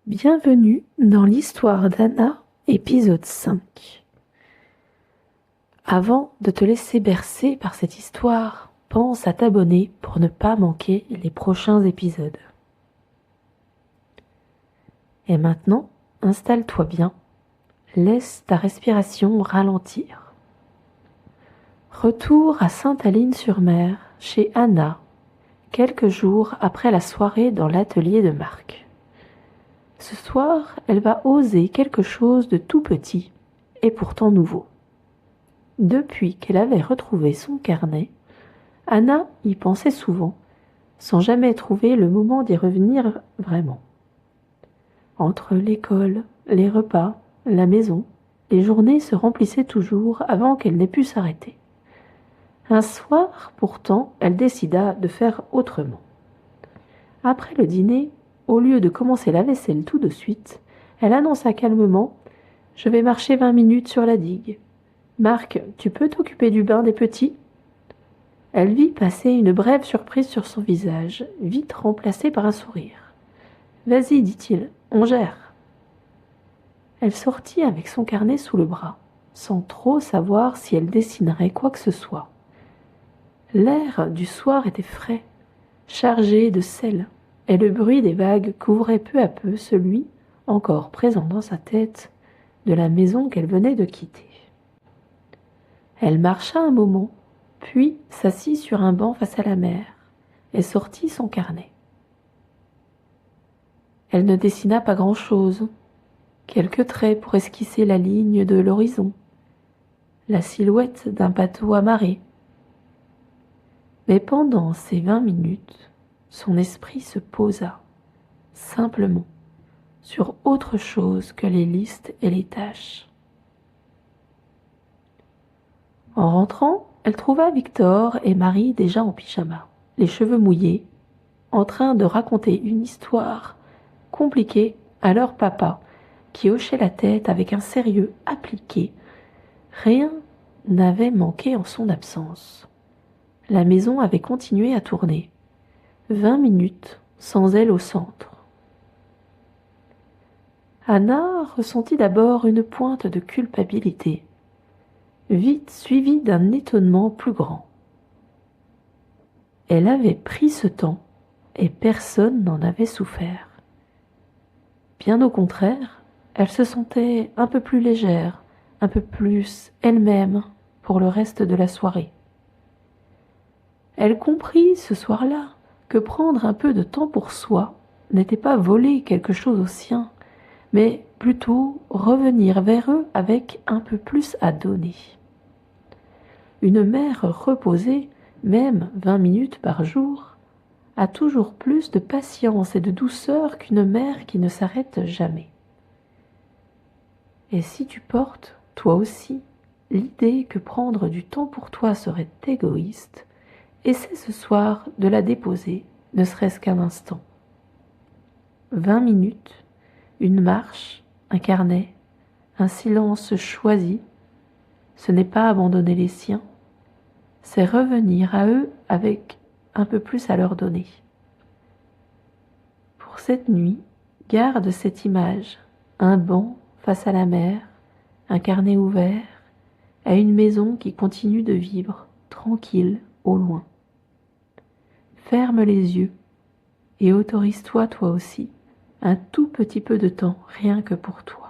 Bienvenue dans l'histoire d'Anna, épisode 5. Avant de te laisser bercer par cette histoire, pense à t'abonner pour ne pas manquer les prochains épisodes. Et maintenant, installe-toi bien, laisse ta respiration ralentir. Retour à Sainte-Aline-sur-Mer, chez Anna, quelques jours après la soirée dans l'atelier de Marc. Ce soir, elle va oser quelque chose de tout petit et pourtant nouveau. Depuis qu'elle avait retrouvé son carnet, Anna y pensait souvent, sans jamais trouver le moment d'y revenir vraiment. Entre l'école, les repas, la maison, les journées se remplissaient toujours avant qu'elle n'ait pu s'arrêter. Un soir, pourtant, elle décida de faire autrement. Après le dîner, au lieu de commencer la vaisselle tout de suite, elle annonça calmement « Je vais marcher 20 minutes sur la digue. Marc, tu peux t'occuper du bain des petits ?» Elle vit passer une brève surprise sur son visage, vite remplacée par un sourire. « Vas-y, dit-il, on gère. » Elle sortit avec son carnet sous le bras, sans trop savoir si elle dessinerait quoi que ce soit. L'air du soir était frais, chargé de sel, et le bruit des vagues couvrait peu à peu celui, encore présent dans sa tête, de la maison qu'elle venait de quitter. Elle marcha un moment, puis s'assit sur un banc face à la mer et sortit son carnet. Elle ne dessina pas grand-chose, quelques traits pour esquisser la ligne de l'horizon, la silhouette d'un bateau amarré. Mais pendant ces 20 minutes, son esprit se posa, simplement, sur autre chose que les listes et les tâches. En rentrant, elle trouva Victor et Marie déjà en pyjama, les cheveux mouillés, en train de raconter une histoire compliquée à leur papa, qui hochait la tête avec un sérieux appliqué. Rien n'avait manqué en son absence. La maison avait continué à tourner. 20 minutes sans elle au centre. Anna ressentit d'abord une pointe de culpabilité, vite suivie d'un étonnement plus grand. Elle avait pris ce temps et personne n'en avait souffert. Bien au contraire, elle se sentait un peu plus légère, un peu plus elle-même pour le reste de la soirée. Elle comprit ce soir-là que prendre un peu de temps pour soi n'était pas voler quelque chose aux siens, mais plutôt revenir vers eux avec un peu plus à donner. Une mère reposée, même 20 minutes par jour, a toujours plus de patience et de douceur qu'une mère qui ne s'arrête jamais. Et si tu portes, toi aussi, l'idée que prendre du temps pour toi serait égoïste, essaie ce soir de la déposer, ne serait-ce qu'un instant. 20 minutes, une marche, un carnet, un silence choisi, ce n'est pas abandonner les siens, c'est revenir à eux avec un peu plus à leur donner. Pour cette nuit, garde cette image, un banc face à la mer, un carnet ouvert, à une maison qui continue de vivre, tranquille, au loin. Ferme les yeux et autorise-toi toi aussi un tout petit peu de temps rien que pour toi.